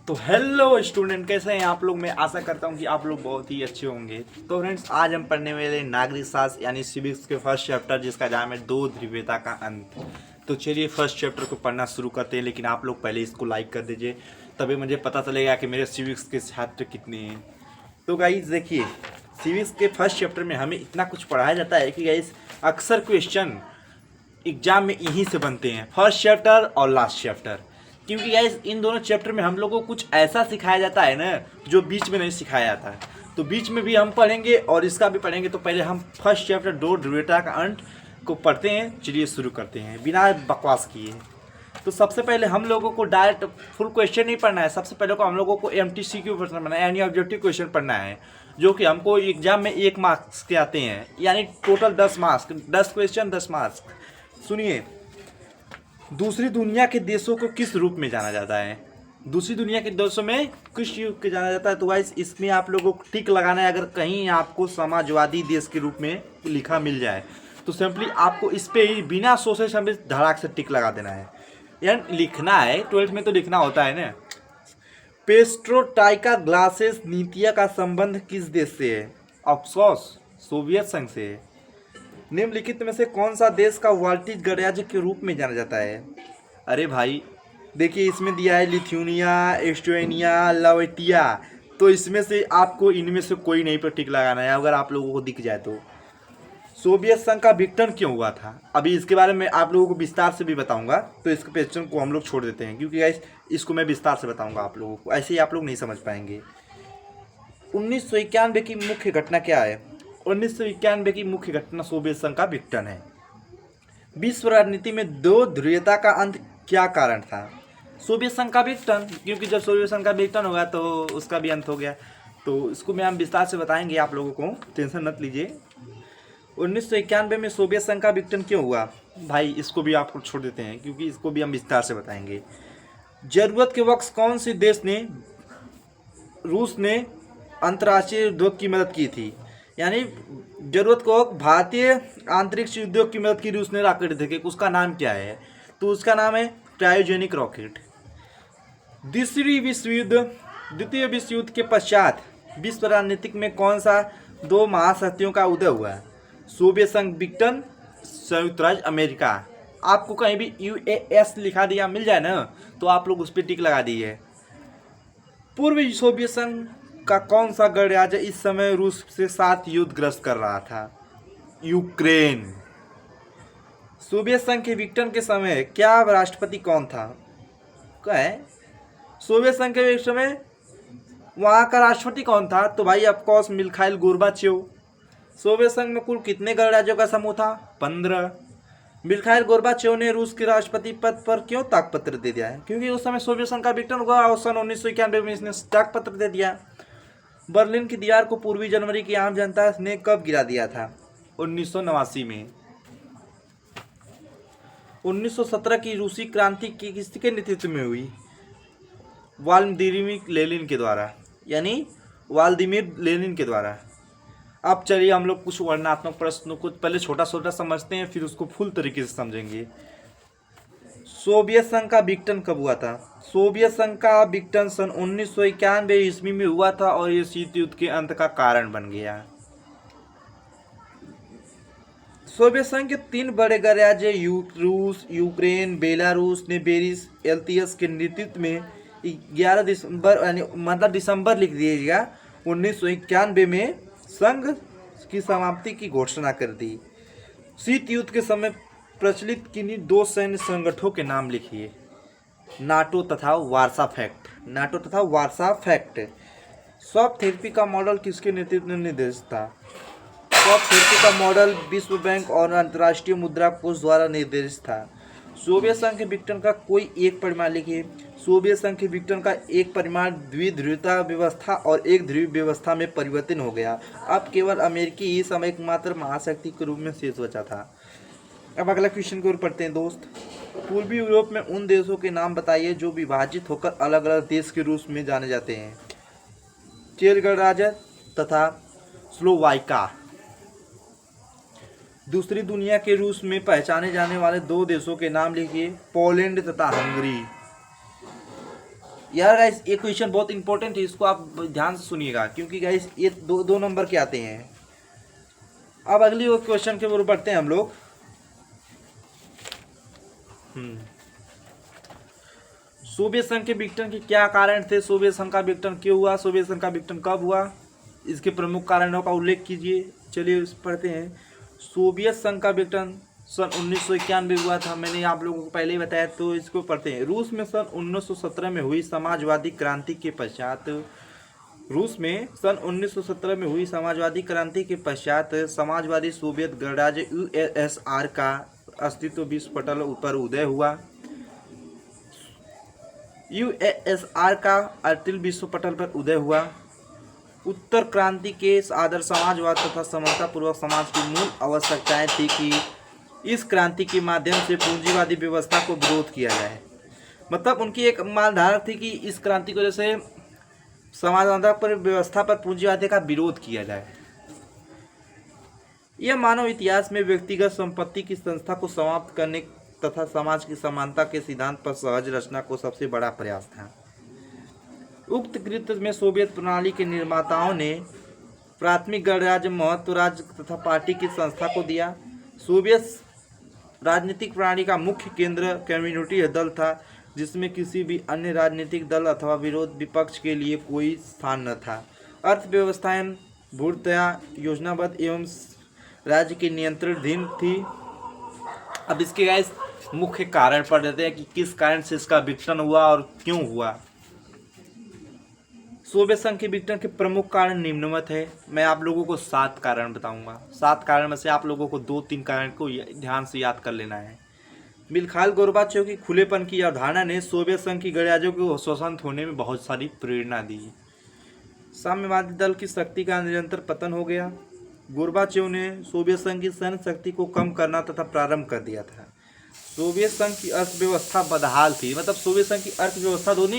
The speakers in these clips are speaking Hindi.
तो हेलो स्टूडेंट, कैसे हैं आप लोग। मैं आशा करता हूं कि आप लोग बहुत ही अच्छे होंगे। तो फ्रेंड्स, आज हम पढ़ने वाले नागरिक शास्त्र यानी सिविक्स के फर्स्ट चैप्टर, जिसका नाम है दो ध्रुवीयता का अंत। तो चलिए फर्स्ट चैप्टर को पढ़ना शुरू करते हैं, लेकिन आप लोग पहले इसको लाइक कर दीजिए, तभी मुझे पता चलेगा कि मेरे सिविक्स के छात्र कितने हैं। तो गाइस देखिए, सिविक्स के फर्स्ट चैप्टर में हमें इतना कुछ पढ़ाया जाता है कि गाइस अक्सर क्वेश्चन एग्जाम में यहीं से बनते हैं, फर्स्ट चैप्टर और लास्ट चैप्टर। क्योंकि गाइस इन दोनों चैप्टर में हम लोगों को कुछ ऐसा सिखाया जाता है ना, जो बीच में नहीं सिखाया जाता है। तो बीच में भी हम पढ़ेंगे और इसका भी पढ़ेंगे। तो पहले हम फर्स्ट चैप्टर दो ध्रुवीयता का अंत को पढ़ते हैं। चलिए शुरू करते हैं बिना बकवास किए। तो सबसे पहले हम लोगों को डायरेक्ट फुल क्वेश्चन नहीं पढ़ना है। सबसे पहले को हम लोगों को MTCQ क्वेश्चन पढ़ना है, यानी ऑब्जेक्टिव क्वेश्चन पढ़ना है, जो कि हमको एग्जाम में 1 मार्क्स के आते हैं, यानी टोटल 10 मार्क्स, 10 क्वेश्चन 10 मार्क्स। सुनिए, दूसरी दुनिया के देशों को किस रूप में जाना जाता है? दूसरी दुनिया के देशों में किस युग के जाना जाता है? तो गाइस इसमें आप लोगों को टिक लगाना है। अगर कहीं आपको समाजवादी देश के रूप में लिखा मिल जाए तो सिंपली आपको इस पे ही बिना सोचे समझे धड़ाक से टिक लगा देना है। यार लिखना है, 12th में तो लिखना होता है ना। पेस्ट्रोटाइका ग्लासेस नीतिया का संबंध किस देश से है? अफसोस सोवियत संघ से है। निम्नलिखित में से कौन सा देश का वाल्टिज गणराज्य के रूप में जाना जाता है? अरे भाई देखिए, इसमें दिया है लिथुआनिया, एस्टोनिया, लात्विया। तो इसमें से आपको इनमें से कोई नहीं पर टिक लगाना है, अगर आप लोगों को दिख जाए तो। सोवियत संघ का विघटन क्यों हुआ था? अभी इसके बारे में आप लोगों को विस्तार से भी बताऊंगा। तो इस क्वेश्चन को हम लोग छोड़ देते हैं, क्योंकि गाइस इसको मैं विस्तार से बताऊंगा आप लोगों को, ऐसे ही आप लोग नहीं समझ पाएंगे। 1991 की मुख्य घटना क्या है? 1991 की मुख्य घटना सोवियत संघ का विघटन है। विश्व राजनीति में दो ध्रुवीयता का अंत क्या कारण था? सोवियत संघ का विघटन, क्योंकि जब सोवियत संघ का विघटन होगा तो उसका भी अंत हो गया। तो इसको मैं हम विस्तार से बताएंगे आप लोगों को, टेंशन मत लीजिए। 1991 में सोवियत संघ का विघटन क्यों हुआ? भाई इसको भी आपको छोड़ देते हैं, क्योंकि इसको भी हम विस्तार से बताएंगे। जरूरत के वक्त कौन से देश ने, रूस ने अंतर्राष्ट्रीय उद्योग की मदद की थी? यानी जरूरत को भारतीय अंतरिक्ष उद्योग की मदद की रूस ने रॉकेट देखे, उसका नाम क्या है? तो उसका नाम है क्रायोजेनिक रॉकेट। द्वितीय विश्व युद्ध के पश्चात विश्व राजनीतिक में कौन सा दो महाशक्तियों का उदय हुआ? सोवियत संघ विघटन, संयुक्त राज्य अमेरिका। आपको कहीं भी US लिखा दिया मिल जाए ना, तो आप लोग उस पर टिक लगा दीजिए। पूर्व सोवियत संघ का कौन सा गणराज्य इस समय रूस के साथ युद्धग्रस्त कर रहा था? यूक्रेन। सोवियत संघ के विघटन के समय क्या राष्ट्रपति कौन था? क्या है? सोवियत संघ के समय वहाँ का राष्ट्रपति कौन था? तो भाई ऑफकोर्स मिखाइल गोर्बाचेव। सोवियत संघ में कुल कितने गणराज्यों का समूह था? 15। मिखाइल गोर्बाचेव ने रूस के राष्ट्रपति पद पर क्यों त्यागपत्र दे दिया है? क्योंकि उस समय सोवियत संघ का विघटन हुआ और सन 1991 में इसने त्यागपत्र दे दिया। बर्लिन की दीवार को पूर्वी जर्मनी की आम जनता ने कब गिरा दिया था? 1989 में। 1917 की रूसी क्रांति किसके नेतृत्व में हुई? व्लादिमीर लेनिन के द्वारा, यानी व्लादिमीर लेनिन के द्वारा। अब चलिए हम लोग कुछ वर्णनात्मक प्रश्नों को पहले छोटा छोटा समझते हैं, फिर उसको फुल तरीके से समझेंगे। सोवियत संघ का विघटन कब हुआ था? सोवियत संघ का विघटन सन 1991 ईस्वी में हुआ था और ये शीत युद्ध के अंत का कारण बन गया। सोवियत संघ के 3 बड़े गणराज्य रूस, यूक्रेन, बेलारूस ने बोरिस येल्त्सिन के नेतृत्व में 11 दिसंबर, यानी मतलब दिसंबर लिख दीजिएगा, 1991 में संघ की समाप्ति की घोषणा कर दी। शीत युद्ध के समय प्रचलित किन्हीं 2 सैन्य संगठनों के नाम लिखिए। नाटो तथा वार्सा पैक्ट। नाटो तथा वार्सा पैक्ट। सॉफ्ट थेरेपी का मॉडल किसके नेतृत्व में निर्देशित था? सॉफ्ट थेरेपी का मॉडल विश्व बैंक और अंतर्राष्ट्रीय मुद्रा कोष द्वारा निर्देशित था। सोवियत संघ के विघटन का कोई एक परिमाण लिखिए। सोवियत संघ के विघटन का एक परिमाण द्विध्रुवीय व्यवस्था और एक ध्रुवीय व्यवस्था में परिवर्तन हो गया। अब केवल अमेरिकी ही समय एकमात्र महाशक्ति के रूप में शेष बचा था। अब अगला क्वेश्चन की ओर पढ़ते हैं दोस्त। पूर्वी यूरोप में उन देशों के नाम बताइए जो विभाजित होकर अलग अलग देश के रूप में जाने जाते हैं। चेक गणराज्य तथा स्लोवाकिया। दूसरी दुनिया के रूस में पहचाने जाने वाले 2 देशों के नाम लिखिए। पोलैंड तथा हंगरी। यार गाइस ये क्वेश्चन बहुत इंपॉर्टेंट है, इसको आप ध्यान से सुनिएगा क्योंकि गाइस ये दो नंबर के आते हैं। अब अगली क्वेश्चन के ओर बढ़ते हैं हम लोग। सोवियत संघ के विघटन के क्या कारण थे? सोवियत संघ का विघटन क्यों हुआ? सोवियत संघ का विघटन कब हुआ? इसके प्रमुख कारणों का उल्लेख कीजिए। चलिए पढ़ते हैं। सोवियत संघ का विघटन सन 1991 हुआ था, मैंने आप लोगों को पहले ही बताया, तो इसको पढ़ते हैं। रूस में सन 1917 में हुई समाजवादी क्रांति के पश्चात समाजवादी सोवियत गणराज्य यूएसएसआर का अस्तित्व विश्व पटल पर उदय हुआ। यूएसएसआर का अस्तित्व विश्व पटल पर उदय हुआ। उत्तर क्रांति के आदर्श समाजवाद तथा समतापूर्वक समाज की मूल आवश्यकताएं थी कि इस क्रांति के माध्यम से पूंजीवादी व्यवस्था को विरोध किया जाए। मतलब उनकी एक मानधारा थी कि इस क्रांति की वजह से समाजवाद पर व्यवस्था पर पूंजीवादी का विरोध किया जाए। यह मानव इतिहास में व्यक्तिगत संपत्ति की संस्था को समाप्त करने तथा समाज की समानता के सिद्धांत पर सहज रचना को सबसे बड़ा प्रयास था। उक्त कृत्य में सोवियत प्रणाली के निर्माताओं ने प्राथमिक गणराज्य, महत्व राज्य तथा पार्टी की संस्था को दिया। सोवियत राजनीतिक प्रणाली का मुख्य केंद्र कम्युनिटी दल था, जिसमें किसी भी अन्य राजनीतिक दल अथवा विरोध विपक्ष के लिए कोई स्थान न था। अर्थव्यवस्थाएं पूर्णतया योजनाबद्ध एवं राज्य के नियंत्रणाधीन थी। अब इसके गाइस मुख्य कारण पढ़ देते हैं कि किस कारण से इसका विघटन हुआ और क्यों हुआ। सोवियत संघ के विघटन के प्रमुख कारण निम्नवत है। मैं आप लोगों को 7 कारण बताऊंगा। 7 कारण में से आप लोगों को 2-3 कारण को ध्यान से याद कर लेना है। मिखाइल गोर्बाचेव की खुलेपन की अवधारणा ने सोवियत संघ की गणराज्यों को स्वतंत्र होने में बहुत सारी प्रेरणा दी। साम्यवादी दल की शक्ति का निरंतर पतन हो गया। गोर्बाचेव ने सोवियत संघ की सैन्य शक्ति को कम करना तथा प्रारंभ कर दिया था। सोवियत संघ की अर्थव्यवस्था बदहाल थी। मतलब सोवियत संघ की अर्थव्यवस्था दोनों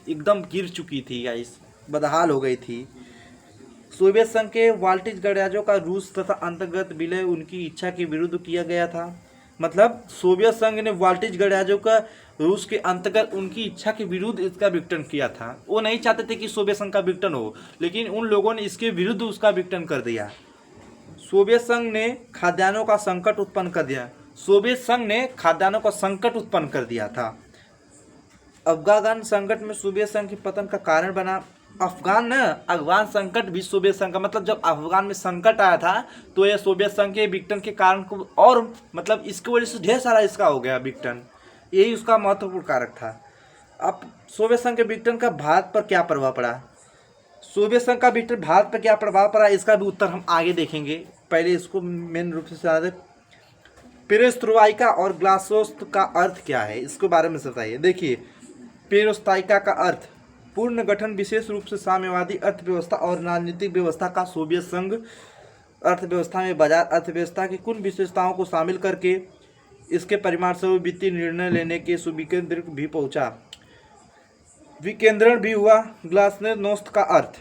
एकदम गिर चुकी थी गाइस, बदहाल हो गई थी। सोवियत संघ के बाल्टिक गणराज्यों का रूस तथा अंतर्गत विलय उनकी इच्छा के विरुद्ध किया गया था। मतलब सोवियत संघ ने बाल्टिक गणराज्यों का रूस के अंतर्गत उनकी इच्छा के विरुद्ध इसका विघटन किया था। वो नहीं चाहते थे कि सोवियत संघ का विघटन हो, लेकिन उन लोगों ने इसके विरुद्ध उसका विघटन कर दिया। सोवियत संघ ने खाद्यान्नों का संकट उत्पन्न कर दिया। सोवियत संघ ने खाद्यान्नों का संकट उत्पन्न कर दिया था। अफगान संकट में सोवियत संघ के पतन का कारण बना। अफगान संकट भी सोवियत संघ का, मतलब जब अफगान में संकट आया था तो यह सोवियत संघ के विघटन के कारण को, और मतलब इसकी वजह से ढेर सारा इसका हो गया विघटन, यही उसका महत्वपूर्ण कारक था। अब सोवियत संघ के विघटन का भारत पर क्या प्रभाव पड़ा? सोवियत संघ का विघटन भारत पर क्या प्रभाव पड़ा, इसका भी उत्तर हम आगे देखेंगे। पहले इसको मेन रूप से समझ लें। पेरेस्ट्रोइका और ग्लासोस्त का अर्थ क्या है, इसके बारे में बताइए। देखिए, पेरेस्ट्रोइका का अर्थ पूर्ण गठन, विशेष रूप से साम्यवादी अर्थव्यवस्था और राजनीतिक व्यवस्था का। सोवियत संघ अर्थव्यवस्था में बाजार अर्थव्यवस्था की कुल विशेषताओं को शामिल करके इसके परिणामस्वरूप वित्तीय निर्णय लेने के सुविकेंद्रीकरण भी पहुंचा, विकेंद्रण भी हुआ। ग्लासनोस्त का अर्थ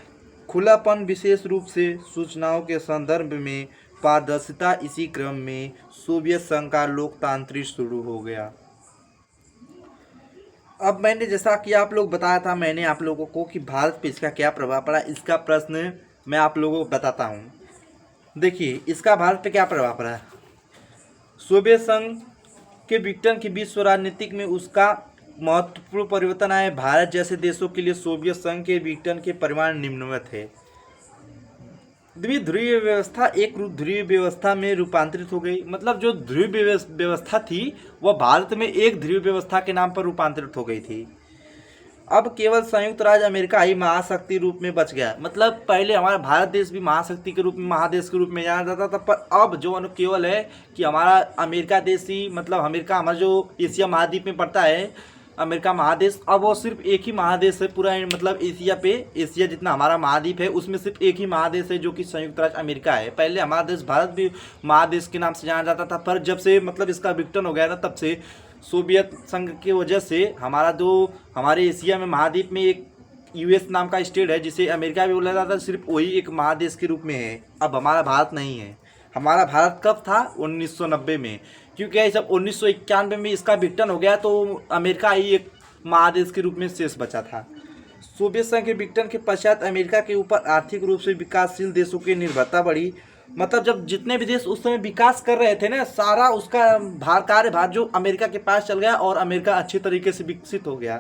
खुलापन, विशेष रूप से सूचनाओं के संदर्भ में पारदर्शिता। इसी क्रम में सोवियत संघ का लोकतांत्रिक शुरू हो गया। अब मैंने जैसा कि आप लोग बताया था, मैंने आप लोगों को कि भारत पे इसका क्या प्रभाव पड़ा, इसका प्रश्न मैं आप लोगों को बताता हूँ। देखिए, इसका भारत पे क्या प्रभाव पड़ा। सोवियत संघ के विघटन की विश्व राजनीतिक में उसका महत्वपूर्ण परिवर्तन आए। भारत जैसे देशों के लिए सोवियत संघ के विघटन के परिणाम निम्नवत है। द्विध्रुवीय व्यवस्था एक ध्रुवीय व्यवस्था में रूपांतरित हो गई। मतलब जो ध्रुवीय व्यवस्था थी वह भारत में एक ध्रुवीय व्यवस्था के नाम पर रूपांतरित हो गई थी। अब केवल संयुक्त राज्य अमेरिका ही महाशक्ति रूप में बच गया। मतलब पहले हमारा भारत देश भी महाशक्ति के रूप में, महादेश के रूप में जाना जाता था, पर अब जो केवल है कि हमारा अमेरिका देश ही, मतलब अमेरिका हमारा जो एशिया महाद्वीप में पड़ता है, अमेरिका महादेश, अब वो सिर्फ एक ही महादेश है पूरा, मतलब एशिया जितना हमारा महाद्वीप है उसमें सिर्फ एक ही महादेश है जो कि संयुक्त राज्य अमेरिका है। पहले हमारा देश भारत भी महादेश के नाम से जाना जाता था, पर जब से मतलब इसका विघटन हो गया था तब से सोवियत संघ की वजह से हमारे एशिया में महाद्वीप में एक यूएस नाम का स्टेट है जिसे अमेरिका भी बोला जाता है, सिर्फ वही एक महादेश के रूप में है। अब हमारा भारत नहीं है। हमारा भारत कब था? 1990 में, क्योंकि जब 1991 में इसका विघटन हो गया तो अमेरिका ही एक महादेश के रूप में शेष बचा था। सोवियत संघ के विघटन के पश्चात अमेरिका के ऊपर आर्थिक रूप से विकासशील देशों की निर्भरता बढ़ी। मतलब जब जितने भी देश उस समय विकास कर रहे थे ना, सारा उसका कार्यभार जो अमेरिका के पास चल गया और अमेरिका अच्छी तरीके से विकसित हो गया।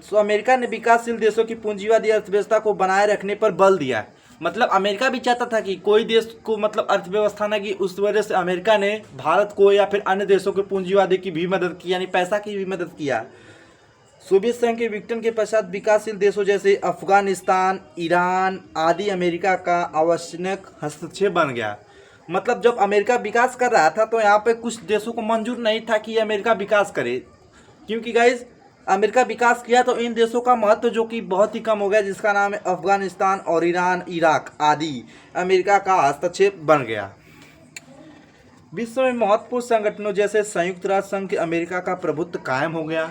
तो अमेरिका ने विकासशील देशों की पूंजीवादी अर्थव्यवस्था को बनाए रखने पर बल दिया। मतलब अमेरिका भी चाहता था कि कोई देश को मतलब अर्थव्यवस्था ना कि उस वजह से अमेरिका ने भारत को या फिर अन्य देशों के पूंजीवादी की भी मदद की, यानी पैसा की भी मदद किया। सोवियत संघ के विघटन के पश्चात विकासशील देशों जैसे अफगानिस्तान, ईरान आदि अमेरिका का आवश्यक हस्तक्षेप बन गया। मतलब जब अमेरिका विकास कर रहा था तो यहाँ पे कुछ देशों को मंजूर नहीं था कि अमेरिका विकास करे, क्योंकि गाइज अमेरिका विकास किया तो इन देशों का महत्व जो कि बहुत ही कम हो गया, जिसका नाम है अफगानिस्तान और ईरान, इराक आदि अमेरिका का हस्तक्षेप बन गया। विश्व में महत्वपूर्ण संगठनों जैसे संयुक्त राष्ट्र संघ के अमेरिका का प्रभुत्व कायम हो गया,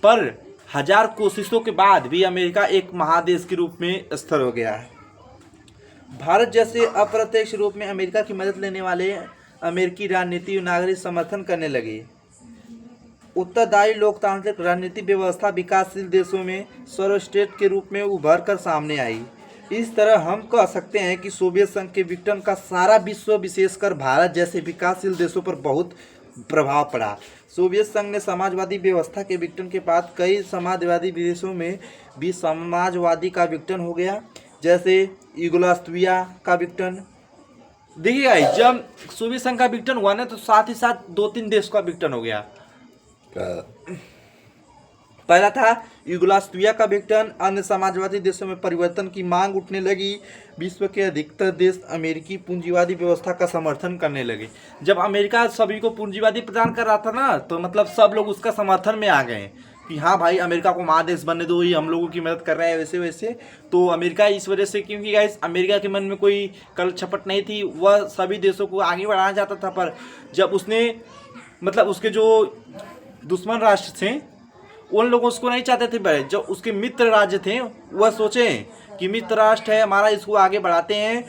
पर हजार कोशिशों के बाद भी अमेरिका एक महादेश के रूप में स्थिर हो गया है। भारत जैसे अप्रत्यक्ष रूप में अमेरिका की मदद लेने वाले अमेरिकी राजनीति नागरिक समर्थन करने लगे। उत्तरदायी लोकतांत्रिक राजनीतिक व्यवस्था विकासशील देशों में सर्वश्रेष्ठ के रूप में उभर कर सामने आई। इस तरह हम कह सकते हैं कि सोवियत संघ के विघटन का सारा विश्व, विशेषकर भारत जैसे विकासशील देशों पर बहुत प्रभाव पड़ा। सोवियत संघ ने समाजवादी व्यवस्था के विघटन के बाद कई समाजवादी देशों में भी समाजवादी का विघटन हो गया, जैसे यूगोस्लाविया का विघटन। देखिए जब सोवियत संघ का विघटन हुआ ना, तो साथ ही साथ 2-3 देश का विघटन हो गया। पहला था यूगोस्लाविया का विघटन। अन्य समाजवादी देशों में परिवर्तन की मांग उठने लगी। विश्व के अधिकतर देश अमेरिकी पूंजीवादी व्यवस्था का समर्थन करने लगे। जब अमेरिका सभी को पूंजीवादी प्रदान कर रहा था ना, तो मतलब सब लोग उसका समर्थन में आ गए कि हाँ भाई अमेरिका को महादेश बनने दो, ये हम लोगों की मदद कर रहा है वैसे वैसे। तो अमेरिका इस वजह से, क्योंकि गाइस अमेरिका के मन में कोई कल छपट नहीं थी, वह सभी देशों को आगे बढ़ाना चाहता था। पर जब उसने मतलब उसके जो दुश्मन राष्ट्र थे उन लोगों उसको नहीं चाहते थे, बड़े जो उसके मित्र राज्य थे वह सोचे कि मित्र राष्ट्र है हमारा, इसको आगे बढ़ाते हैं।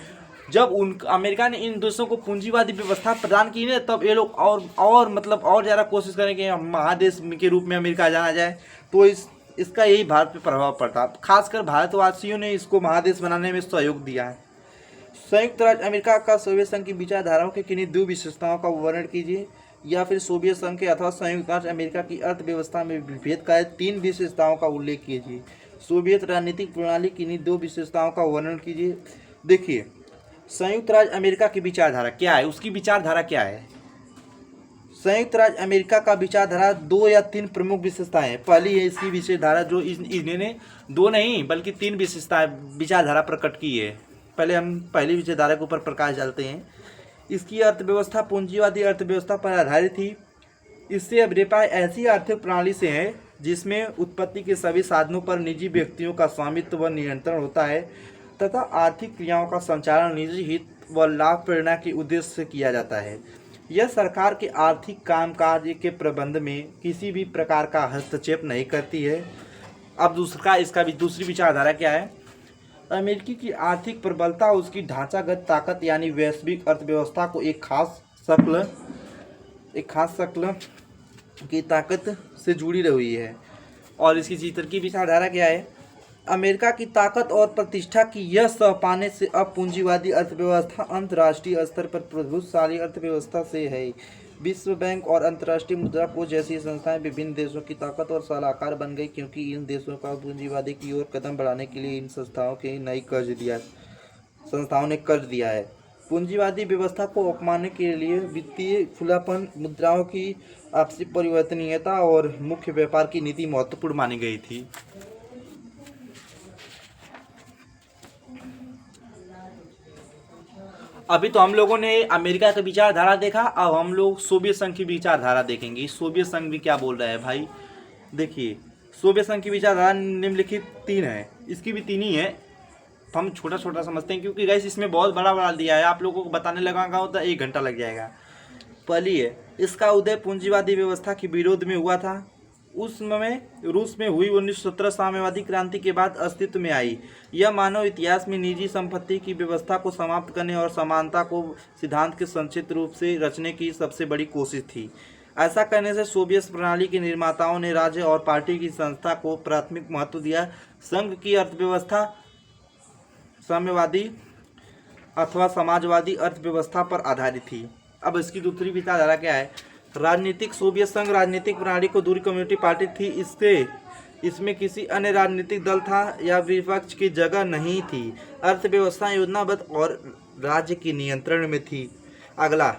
जब उन अमेरिका ने इन देशों को पूंजीवादी व्यवस्था प्रदान की ना, तब ये लोग और मतलब और ज़्यादा कोशिश करें कि महादेश के रूप में अमेरिका जाना जाए। तो इसका यही भारत पे प्रभाव पड़ता। खासकर भारतवासियों ने इसको महादेश बनाने में सहयोग दिया है। संयुक्त राज्य अमेरिका का सोवियत संघ की विचारधाराओं के किन्हीं 2 विशेषताओं का वर्णन कीजिए, या फिर सोवियत संघ के अथवा संयुक्त राज्य अमेरिका की अर्थव्यवस्था में विभेद का 3 विशेषताओं का उल्लेख कीजिए। सोवियत राजनीतिक प्रणाली की इन्हीं 2 विशेषताओं का वर्णन कीजिए। देखिए संयुक्त राज्य अमेरिका की विचारधारा क्या है, उसकी विचारधारा क्या है। संयुक्त राज्य अमेरिका का विचारधारा 2 या 3 प्रमुख विशेषताएं हैं। पहली है इसकी विचारधारा जो इन्होंने 2 नहीं बल्कि 3 विशेषताएं विचारधारा प्रकट की है। पहले हम पहली विचारधारा के ऊपर प्रकाश डालते हैं। इसकी अर्थव्यवस्था पूंजीवादी अर्थव्यवस्था पर आधारित थी। इससे अभिप्राय ऐसी आर्थिक प्रणाली से है जिसमें उत्पत्ति के सभी साधनों पर निजी व्यक्तियों का स्वामित्व व नियंत्रण होता है तथा आर्थिक क्रियाओं का संचालन निजी हित व लाभ प्रेरणा के उद्देश्य से किया जाता है। यह सरकार के आर्थिक कामकाज के प्रबंध में किसी भी प्रकार का हस्तक्षेप नहीं करती है। अब दूसरी विचारधारा क्या है। अमेरिकी की आर्थिक प्रबलता उसकी ढांचागत ताकत यानी वैश्विक अर्थव्यवस्था को एक खास शक्ल की ताकत से जुड़ी रही है। और इसकी भीतर की विचारधारा क्या है। अमेरिका की ताकत और प्रतिष्ठा की यश पाने से अब पूंजीवादी अर्थव्यवस्था अंतर्राष्ट्रीय स्तर पर प्रभुत्वशाली अर्थव्यवस्था से है। विश्व बैंक और अंतर्राष्ट्रीय मुद्रा कोष जैसी संस्थाएं विभिन्न देशों की ताकत और सलाहकार बन गई, क्योंकि इन देशों का पूंजीवादी की ओर कदम बढ़ाने के लिए इन संस्थाओं ने कर्ज दिया है। पूंजीवादी व्यवस्था को अपनाने के लिए वित्तीय खुलापन, मुद्राओं की आपसी परिवर्तनीयता और मुख्य व्यापार की नीति महत्वपूर्ण मानी गई थी। अभी तो हम लोगों ने अमेरिका की विचारधारा देखा, अब हम लोग सोवियत संघ की विचारधारा देखेंगे। सोवियत संघ भी क्या बोल रहा है भाई। देखिए सोवियत संघ की विचारधारा निम्नलिखित 3 है। इसकी भी 3 ही है, हम छोटा छोटा समझते हैं क्योंकि गाइस इसमें बहुत बड़ा दिया है। आप लोगों को बताने लगा तो 1 घंटा लग जाएगा। पहली है, इसका उदय पूंजीवादी व्यवस्था के विरोध में हुआ था। उस समय रूस में हुई 1917 साम्यवादी क्रांति के बाद अस्तित्व में आई। यह मानव इतिहास में निजी संपत्ति की व्यवस्था को समाप्त करने और समानता को सिद्धांत के संक्षिप्त रूप से रचने की सबसे बड़ी कोशिश थी। ऐसा करने से सोवियत प्रणाली के निर्माताओं ने राज्य और पार्टी की संस्था को प्राथमिक महत्व दिया। संघ की अर्थव्यवस्था साम्यवादी अथवा समाजवादी अर्थव्यवस्था पर आधारित थी। अब इसकी दूसरी विचारधारा क्या है? राजनीतिक सोवियत संघ राजनीतिक प्रणाली को दूसरी कम्युनिस्ट पार्टी थी। इसमें किसी अन्य राजनीतिक दल था या विपक्ष की जगह नहीं थी। अर्थव्यवस्था योजनाबद्ध और राज्य के नियंत्रण में थी। अगला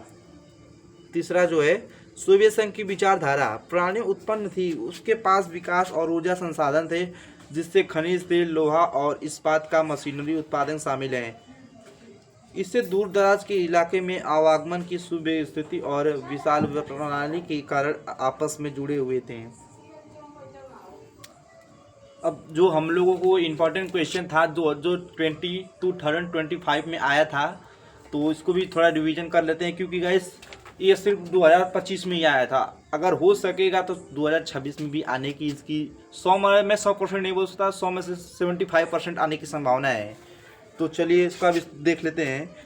तीसरा जो है, सोवियत संघ की विचारधारा प्रणाली उत्पन्न थी। उसके पास विकास और ऊर्जा संसाधन थे, जिससे खनिज तेल, लोहा और इस्पात का मशीनरी उत्पादन शामिल है। इससे दूर दराज के इलाके में आवागमन की सुव्यवस्थिति और विशाल प्रणाली के कारण आपस में जुड़े हुए थे। अब जो हम लोगों को इम्पोर्टेंट क्वेश्चन था जो 2025 में आया था, तो इसको भी थोड़ा रिवीजन कर लेते हैं, क्योंकि गाइस ये सिर्फ 2025 में ही आया था। अगर हो सकेगा तो 2026 में भी आने की इसकी 100% नहीं बोल सकता, 100 में से 75% आने की संभावना है। तो चलिए इसका भी देख लेते हैं।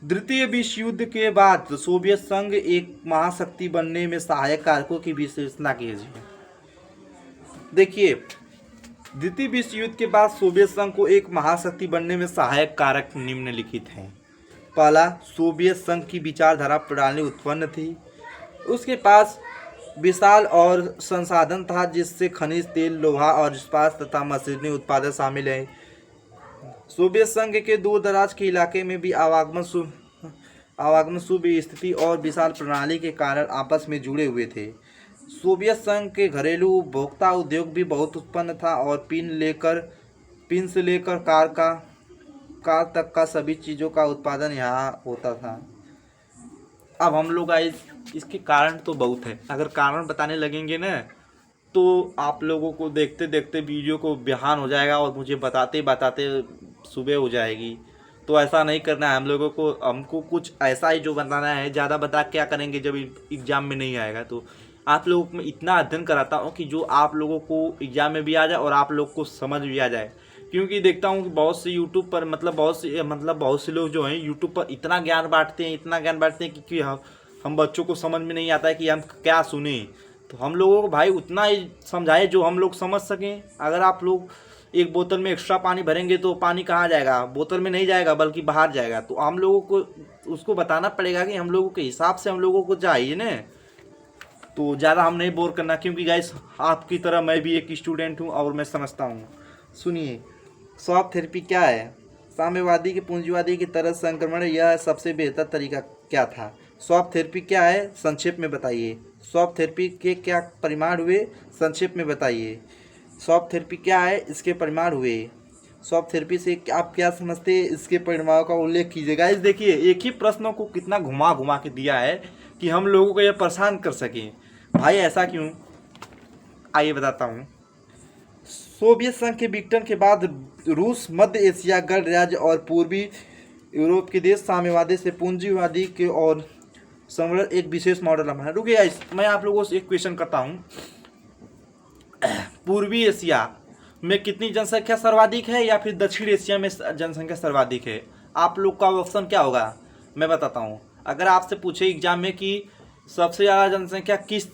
द्वितीय विश्व युद्ध के बाद सोवियत संघ एक महाशक्ति बनने में सहायक कारकों की विश्लेषण कीजिए। देखिए, द्वितीय विश्व युद्ध के बाद सोवियत संघ को एक महाशक्ति बनने में सहायक कारक निम्नलिखित हैं। पहला, सोवियत संघ की विचारधारा प्रणाली उत्पन्न थी। उसके पास विशाल और संसाधन था, जिससे खनिज तेल, लोहा और इस्पात तथा मशीनरी उत्पादन शामिल है। सोवियत संघ के दूर दराज के इलाके में भी आवागमन सुव्यवस्थिति और विशाल प्रणाली के कारण आपस में जुड़े हुए थे। सोवियत संघ के घरेलू उपभोक्ता उद्योग भी बहुत उत्पन्न था और पिन से लेकर कार तक का सभी चीज़ों का उत्पादन यहाँ होता था। अब हम लोग इसके कारण तो बहुत है। अगर कारण बताने लगेंगे ना तो आप लोगों को देखते देखते वीडियो को बिहान हो जाएगा और मुझे बताते बताते सुबह हो जाएगी। तो ऐसा नहीं करना है हम लोगों को। हमको कुछ ऐसा ही जो बताना है। ज़्यादा बता क्या करेंगे जब एग्ज़ाम में नहीं आएगा। तो आप लोगों को मैं इतना अध्ययन कराता हूँ कि जो आप लोगों को एग्ज़ाम में भी आ जाए और आप लोग को समझ भी आ जाए। क्योंकि देखता हूँ कि बहुत से यूट्यूब पर बहुत से लोग जो हैं यूट्यूब पर इतना ज्ञान बांटते हैं कि हम बच्चों को समझ में नहीं आता है कि हम क्या सुने। तो हम लोगों को भाई उतना ही समझाए जो हम लोग समझ सकें। अगर आप लोग एक बोतल में एक्स्ट्रा पानी भरेंगे तो पानी कहाँ जाएगा? बोतल में नहीं जाएगा बल्कि बाहर जाएगा। तो हम लोगों को उसको बताना पड़ेगा कि हम लोगों के हिसाब से हम लोगों को चाहिए ना। तो ज़्यादा हम नहीं बोर करना, क्योंकि गाइस आपकी तरह मैं भी एक स्टूडेंट हूँ और मैं समझता हूँ। सुनिए, सॉफ्ट थेरेपी क्या है? साम्यवादी के पूंजीवादी की तरह संक्रमण यह सबसे बेहतर तरीका क्या था? सॉफ्ट थेरेपी क्या है, संक्षेप में बताइए। सॉफ्ट थेरेपी के क्या परिमाण हुए, संक्षेप में बताइए। सॉफ्ट थेरेपी क्या है, इसके परिमाण हुए। सॉफ्ट थेरेपी से आप क्या समझते हैं, इसके परिणामों का उल्लेख कीजिएगा। इस देखिए, एक ही प्रश्नों को कितना घुमा घुमा के दिया है कि हम लोगों को यह परेशान कर सकें। भाई ऐसा क्यों? आइए बताता हूँ। सोवियत संघ के विघटन के बाद रूस, मध्य एशिया, गढ़ राज्य और पूर्वी यूरोप के देश साम्यवादी से पूंजीवादी के और संवरण एक विशेष मॉडल बना। रुकिए, मैं आप लोगों से एक क्वेश्चन करता हूँ। पूर्वी एशिया में कितनी जनसंख्या सर्वाधिक है या फिर दक्षिण एशिया में जनसंख्या सर्वाधिक है? आप लोग का ऑप्शन क्या होगा मैं बताता हूँ। अगर आपसे पूछे एग्जाम में कि सबसे ज़्यादा जनसंख्या किस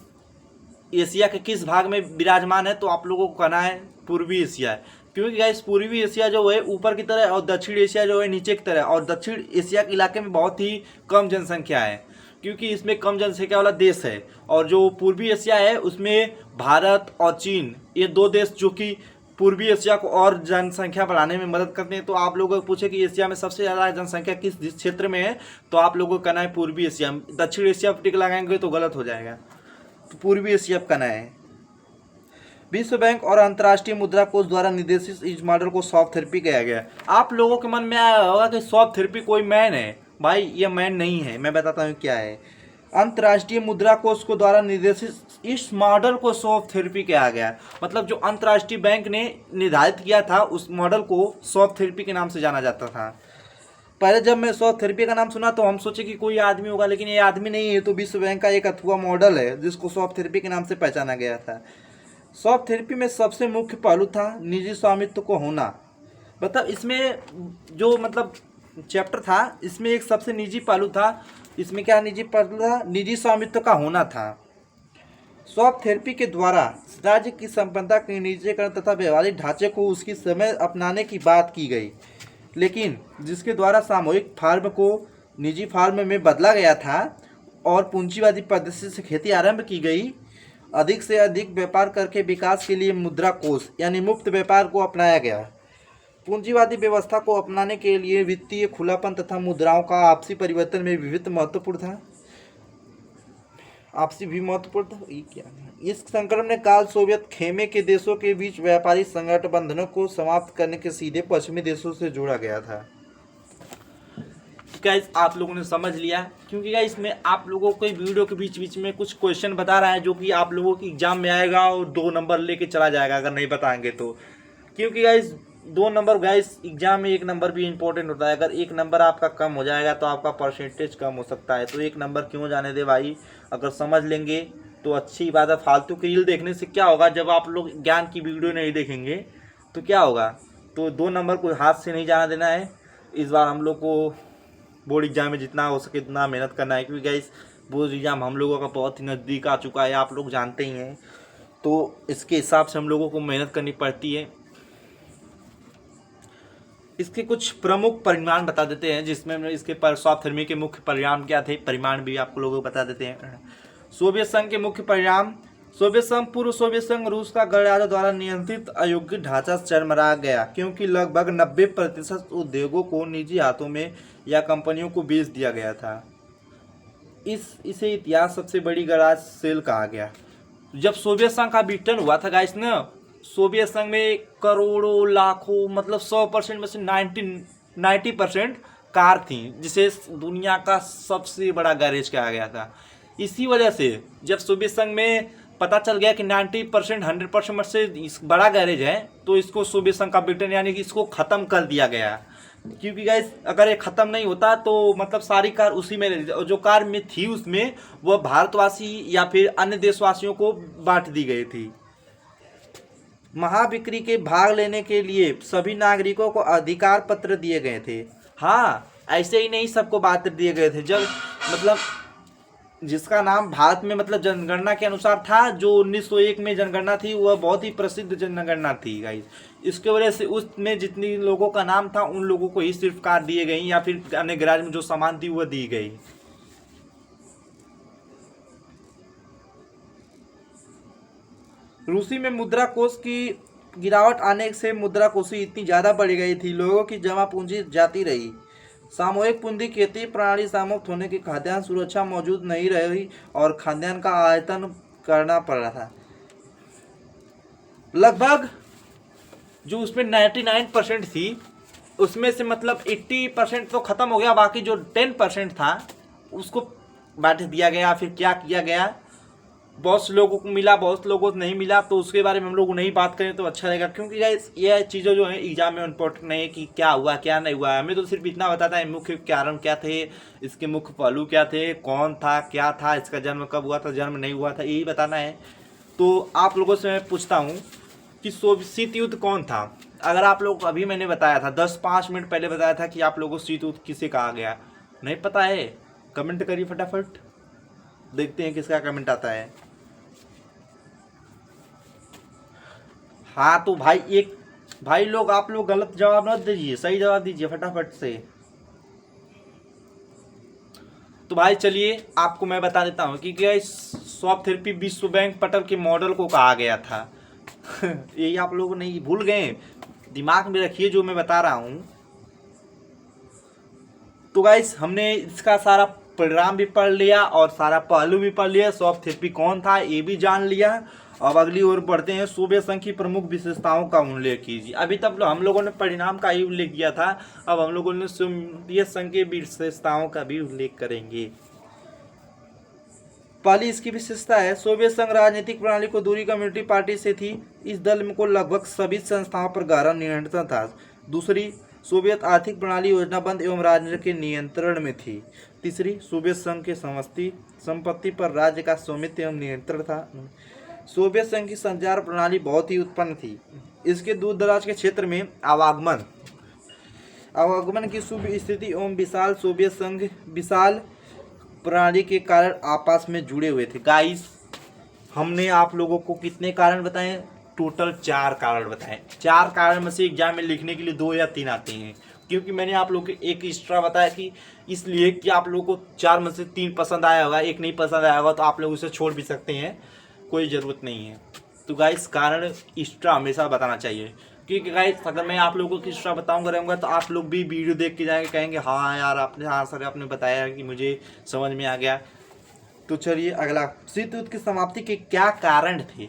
एशिया के किस भाग में विराजमान है, तो आप लोगों को कहना है पूर्वी एशिया है। क्योंकि गाइस पूर्वी एशिया जो है ऊपर की तरह और दक्षिण एशिया जो है नीचे की तरह, और दक्षिण एशिया के इलाके में बहुत ही कम जनसंख्या है क्योंकि इसमें कम जनसंख्या वाला देश है। और जो पूर्वी एशिया है उसमें भारत और चीन, ये दो देश जो कि पूर्वी एशिया को और जनसंख्या बढ़ाने में मदद करते हैं। तो आप लोगों को पूछे कि एशिया में सबसे ज़्यादा जनसंख्या किस क्षेत्र में है, तो आप लोगों को कहना है पूर्वी एशिया। दक्षिण एशिया पर टिक लगाएंगे तो गलत हो जाएगा, तो पूर्वी एशिया कहना है। विश्व बैंक और अंतर्राष्ट्रीय मुद्रा कोष द्वारा निर्देशित इस मॉडल को सॉफ्ट थेरेपी कहा गया। आप लोगों के मन में आया होगा कि सॉफ्ट थेरेपी कोई मैन है। भाई ये मैन नहीं है, मैं बताता हूँ क्या है। अंतर्राष्ट्रीय मुद्रा कोष को द्वारा निर्देशित इस मॉडल को सॉफ्ट थेरेपी कहा गया। मतलब जो अंतर्राष्ट्रीय बैंक ने निर्धारित किया था उस मॉडल को सॉफ्ट थेरेपी के नाम से जाना जाता था। पहले जब मैं सॉफ्ट थेरेपी का नाम सुना तो हम सोचे कि कोई आदमी होगा, लेकिन ये आदमी नहीं है, तो विश्व बैंक का एक अथवा मॉडल है जिसको सॉफ्ट थेरेपी के नाम से पहचाना गया था। सॉफ्ट थेरेपी में सबसे मुख्य पहलू था निजी स्वामित्व को होना। मतलब इसमें जो चैप्टर था, इसमें एक सबसे निजी पहलू था। इसमें क्या निजी पहलू था? निजी स्वामित्व का होना था। शॉक थेरेपी के द्वारा राज्य की संपन्नता के निजीकरण तथा व्यवहारिक ढांचे को उसकी समय अपनाने की बात की गई, लेकिन जिसके द्वारा सामूहिक फार्म को निजी फार्म में बदला गया था और पूंजीवादी पद्धति से खेती आरंभ की गई। अधिक से अधिक व्यापार करके विकास के लिए मुद्रा कोष यानी मुक्त व्यापार को अपनाया गया। पूंजीवादी व्यवस्था को अपनाने के लिए वित्तीय खुलापन तथा मुद्राओं का आपसी परिवर्तन में विविध महत्वपूर्ण था। आपसी भी महत्वपूर्ण था। ये क्या है? इस संक्रमण काल सोवियत खेमे के देशों के बीच व्यापारिक संगठबंधनों को समाप्त करने के सीधे पश्चिमी देशों से जोड़ा गया था। गाइस आप लोगों ने समझ लिया, क्योंकि गाइस मैं आप लोगों को वीडियो के बीच बीच में कुछ क्वेश्चन बता रहा है जो कि आप लोगों की एग्जाम में आएगा और 2 नंबर लेके चला जाएगा अगर नहीं बताएंगे तो। क्योंकि गाइस 2 नंबर गाइस एग्जाम में 1 नंबर भी इंपॉर्टेंट होता है। अगर 1 नंबर आपका कम हो जाएगा तो आपका परसेंटेज कम हो सकता है। तो 1 नंबर क्यों जाने दे भाई, अगर समझ लेंगे तो अच्छी बात है। फालतू की रील देखने से क्या होगा, जब आप लोग ज्ञान की वीडियो नहीं देखेंगे तो क्या होगा। तो 2 नंबर को हाथ से नहीं जाना देना है। इस बार हम लोग को बोर्ड एग्जाम में जितना हो सके इतना मेहनत करना है, क्योंकि गाइस बोर्ड एग्जाम हम लोगों का बहुत ही नज़दीक आ चुका है, आप लोग जानते ही हैं। तो इसके हिसाब से हम लोगों को मेहनत करनी पड़ती है। इसके कुछ प्रमुख परिमाण बता देते हैं, जिसमें इसके शॉक थेरेपी के मुख्य परिणाम क्या थे, परिमाण भी आप लोगों को बता देते हैं। सोवियत संघ के मुख्य परिणाम। सोवियत संघ पूर्व सोवियत संघ रूस का गणराज्य द्वारा नियंत्रित अयोग्य ढांचा चरमरा गया, क्योंकि लगभग 90% उद्योगों को निजी हाथों में या कंपनियों को बेच दिया गया था। इसे इतिहास सबसे बड़ी गणराज्य सेल कहा गया। जब सोवियत संघ का विघटन हुआ था गाइस ना, सोवियत संघ में करोड़ों लाखों मतलब 100% में से 90% कार थी, जिसे दुनिया का सबसे बड़ा गैरेज कहा गया था। इसी वजह से जब सोवियत संघ में पता चल गया कि 90% 100% में से इस बड़ा गैरेज है, तो इसको सोवियत संघ का विघटन यानी कि इसको ख़त्म कर दिया गया। क्योंकि गाइस अगर ये ख़त्म नहीं होता तो मतलब सारी कार उसी में रहती, और जो कार में थी उसमें वह भारतवासी या फिर अन्य देशवासियों को बांट दी गई थी। महाबिक्री के भाग लेने के लिए सभी नागरिकों को अधिकार पत्र दिए गए थे। हाँ, ऐसे ही नहीं सबको बांट दिए गए थे। जब मतलब जिसका नाम भारत में मतलब जनगणना के अनुसार था, जो 1901 में जनगणना थी, वह बहुत ही प्रसिद्ध जनगणना थी गाइस। इसके वजह से उसमें जितनी लोगों का नाम था उन लोगों को ही सिर्फ कार दिए गई, या फिर अन्य गैराज में जो सामान थी वह दी गई। रूसी में मुद्रा कोष की गिरावट आने से मुद्रा कोषी इतनी ज़्यादा बढ़ गई थी, लोगों की जमा पूंजी जाती रही। सामूहिक पूंजी खेती प्रणाली समाप्त होने की खाद्यान्न सुरक्षा मौजूद नहीं रही और खाद्यान्न का आयतन करना पड़ रहा था। लगभग जो उसमें 99% थी उसमें से मतलब 80% तो ख़त्म हो गया, बाकी जो 10% था उसको बांट दिया गया। फिर क्या किया गया, बहुत से लोगों को मिला, बहुत लोगों को नहीं मिला, तो उसके बारे में हम लोग नहीं बात करें तो अच्छा रहेगा। क्योंकि गाइस ये चीज़ें जो है एग्जाम में इम्पोर्टेंट नहीं है कि क्या हुआ क्या नहीं हुआ, हमें तो सिर्फ इतना बताता है मुख्य कारण क्या थे, इसके मुख्य पहलू क्या थे, कौन था, क्या था, इसका जन्म कब हुआ था, जन्म नहीं हुआ था, यही बताना है। तो आप लोगों से मैं पूछता हूँ कि शीत युद्ध कौन था। अगर आप लोग अभी मैंने बताया था 10-5 मिनट पहले बताया था कि आप लोगों को शीत युद्ध किसे कहा गया, नहीं पता है कमेंट करिए फटाफट, देखते हैं किसका कमेंट आता है। हाँ तो भाई लोग आप लोग गलत जवाब मत दीजिए, सही जवाब दीजिए फटाफट से। तो भाई चलिए आपको मैं बता देता हूँ कि शॉक थेरेपी विश्व बैंक पटल के मॉडल को कहा गया था। यही आप लोग नहीं भूल गए, दिमाग में रखिए जो मैं बता रहा हूँ। तो गाइस हमने इसका सारा परिणाम भी पढ़ लिया और सारा पहलू भी पढ़ लिया, शॉक थेरेपी कौन था ये भी जान लिया। अब अगली ओर बढ़ते हैं, सोवियत संघ की प्रमुख विशेषताओं का उल्लेख कीजिए। अभी तक हम लोगों ने परिणाम का ही उल्लेख किया था, अब हम लोगों ने सोवियत संघ की विशेषताओं का भी उल्लेख करेंगे। पहली इसकी विशेषता है, सोवियत संघ राजनीतिक प्रणाली को दूरी कम्युनिटी पार्टी से थी। इस दल को लगभग सभी संस्थाओं पर गहरा नियंत्रण था। दूसरी, सोवियत आर्थिक प्रणाली योजनाबद्ध एवं राजनीति के नियंत्रण में थी। तीसरी, सोवियत संघ के समष्टि संपत्ति पर राज्य का स्वामित्व एवं नियंत्रण था। सोवियत संघ की संचार प्रणाली बहुत ही उत्पन्न थी। इसके दूर दराज के क्षेत्र में आवागमन की शुभ स्थिति एवं विशाल सोवियत संघ विशाल प्रणाली के कारण आपस में जुड़े हुए थे। गाइस हमने आप लोगों को कितने कारण बताए, टोटल 4 कारण बताए। 4 कारण में से एग्जाम में लिखने के लिए 2 या 3 आते हैं, क्योंकि मैंने आप लोगों को एक एक्स्ट्रा बताया कि इसलिए कि आप लोगों को 4 में से 3 पसंद आया होगा, एक नहीं पसंद आया होगा तो आप लोग उसे छोड़ भी सकते हैं, कोई ज़रूरत नहीं है। तो गाइस कारण एक्स्ट्रा हमेशा बताना चाहिए, क्योंकि गाइस अगर मैं आप लोगों को एक्स्ट्रा बताऊंगा रहूँगा तो आप लोग भी वीडियो देख के जाएंगे, कहेंगे हाँ यार आपने, हाँ सर आपने बताया कि मुझे समझ में आ गया। तो चलिए अगला, शीत युद्ध की समाप्ति के क्या कारण थे।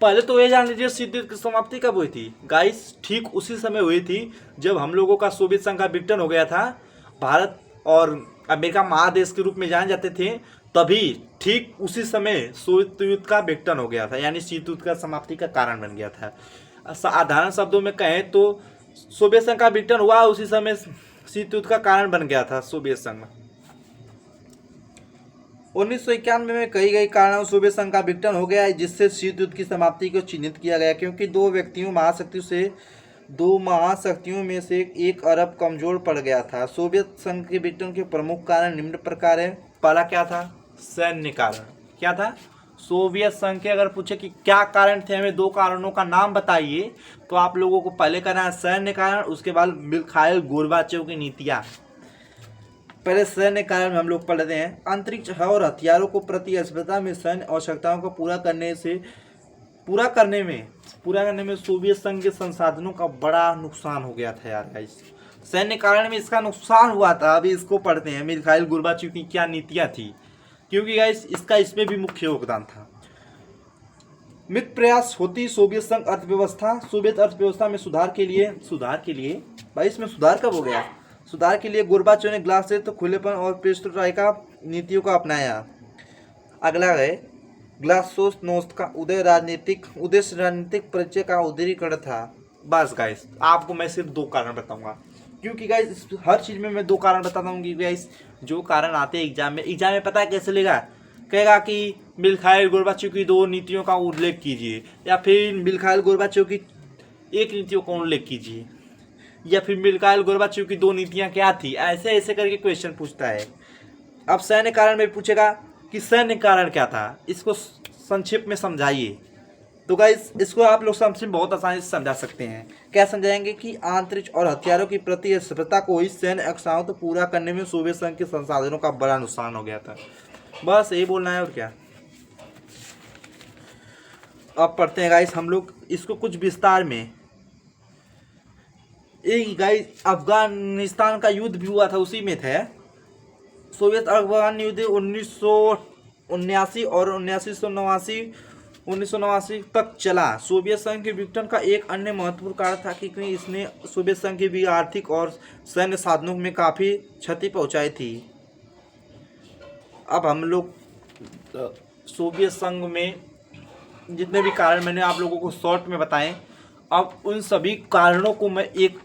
पहले तो ये जान लीजिए शीत युद्ध की समाप्ति कब हुई थी गाइस, ठीक उसी समय हुई थी जब हम लोगों का सोवियत संघ का विघटन हो गया था। भारत और अमेरिका महादेश के रूप में जाने जाते थे, तभी ठीक उसी समय सोवियत युद्ध का विघटन हो गया था, यानी शीत युद्ध का समाप्ति का कारण बन गया था। साधारण शब्दों में कहें तो सोवियत संघ का विघटन हुआ, उसी समय शीत युद्ध का कारण बन गया था सोवियत संघ। 1991 में कई गई कारणों सोवियत संघ का विघटन हो गया है, जिससे शीत युद्ध की समाप्ति को चिन्हित किया गया, क्योंकि दो महाशक्तियों में से एक अरब कमजोर पड़ गया था। सोवियत संघ के विघटन के प्रमुख कारण निम्न प्रकार है। पहला क्या था, सैन्य कारण। क्या था, सोवियत संघ के अगर पूछे कि क्या कारण थे, हमें 2 कारणों का नाम बताइए, तो आप लोगों को पहले करना है सैन्य कारण, उसके बाद मिखाइल गोर्बाचेव की नीतियाँ। पहले सैन्य कारण में हम लोग पढ़ रहे हैं, अंतरिक्ष और हथियारों को प्रतिस्पर्धा में सैन्य आवश्यकताओं को पूरा करने में सोवियत संघ के संसाधनों का बड़ा नुकसान हो गया था यार गाइस। सैन्य कारण में इसका नुकसान हुआ था, अभी इसको पढ़ते हैं, मिखाइल गोर्बाचेव की क्या नीतियाँ थी, क्योंकि गाइस इसमें भी मुख्य योगदान था। मित्र प्रयास होती सोवियत संघ अर्थव्यवस्था, सोवियत अर्थव्यवस्था में सुधार के लिए भाई इसमें सुधार कब हो गया, सुधार के लिए गोर्बाचेव ने ग्लासnost, खुलेपन और पेरेस्ट्रोइका नीतियों का अपनाया। अगला है ग्लासnost का उद्देश्य राजनीतिक परिचय का उदारीकरण था। बस गाइस आपको मैं सिर्फ 2 कारण बताऊंगा, क्योंकि गाइस हर चीज़ में मैं 2 कारण बताता हूँ कि गाइस जो कारण आते हैं एग्जाम में पता है कैसे लेगा, कहेगा कि मिखाइल गोर्बाचेव की 2 नीतियों का उल्लेख कीजिए, या फिर मिखाइल गोर्बाचेव की 1 नीतियों का उल्लेख कीजिए, या फिर मिखाइल गोर्बाचेव की 2 नीतियां क्या थी, ऐसे ऐसे करके क्वेश्चन पूछता है। अब सैन्य कारण में पूछेगा कि सैन्य कारण क्या था, इसको संक्षेप में समझाइए। तो गाइस इसको आप लोग संक्षेप बहुत आसानी से समझा सकते हैं। क्या समझाएंगे कि अंतरिक्ष और हथियारों की प्रतिस्पर्धा को ही सैन्य अक्षाओं को पूरा करने में सोवियत संघ के संसाधनों का बड़ा नुकसान हो गया था। बस यही बोलना है और क्या। अब पढ़ते हैं गाइस हम लोग इसको कुछ विस्तार में। गाइस अफगानिस्तान का युद्ध भी हुआ था, उसी में थे। सोवियत अफगान युद्ध 1979 और 1989 तक चला। सोवियत संघ के विघटन का एक अन्य महत्वपूर्ण कारण था कि इसने सोवियत संघ की भी आर्थिक और सैन्य साधनों में काफ़ी क्षति पहुंचाई थी। अब हम लोग सोवियत संघ में जितने भी कारण मैंने आप लोगों को शॉर्ट में बताएं, अब उन सभी कारणों को मैं एक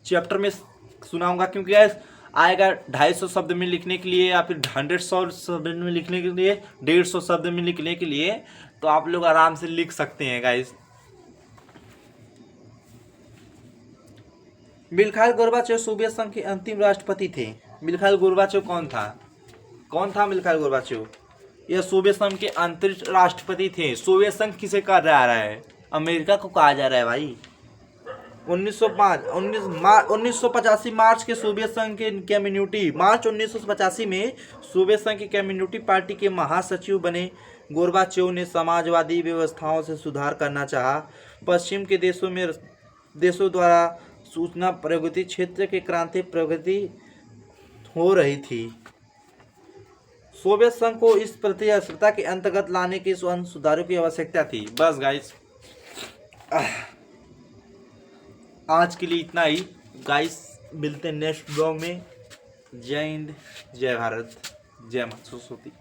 चैप्टर में सुनाऊंगा, क्योंकि आएगा 250 शब्द में लिखने के लिए, या फिर 100 शब्द में लिखने के लिए, 150 शब्द में लिखने के लिए, तो आप लोग आराम से लिख सकते हैं गाइस। मिखाइल गोर्बाचेव सोवियत संघ के अंतिम राष्ट्रपति थे। मिखाइल गोर्बाचेव कौन था मिखाइल गोर्बाचेव? यह सोवियत संघ के अंतरिक्ष राष्ट्रपति थे। सोवियत संघ किसे कहा जा रहा है, अमेरिका को कहा जा रहा है भाई। 1985 मार्च के सोवियत संघ के मार्च 1985 में सोवियत संघ की कम्युनिटी पार्टी के महासचिव बने। गोर्बाचेव ने समाजवादी व्यवस्थाओं से सुधार करना चाहा। पश्चिम के देशों द्वारा सूचना प्रौद्योगिकी क्षेत्र के क्रांति प्रगति हो रही थी। सोवियत संघ को इस प्रतिस्पर्धा के अंतर्गत लाने के सुधारों की आवश्यकता थी। बस गाइस आज के लिए इतना ही गाइस, मिलते हैं नेक्स्ट ब्लॉग में। जय हिंद, जय भारत, जय माता सरस्वती।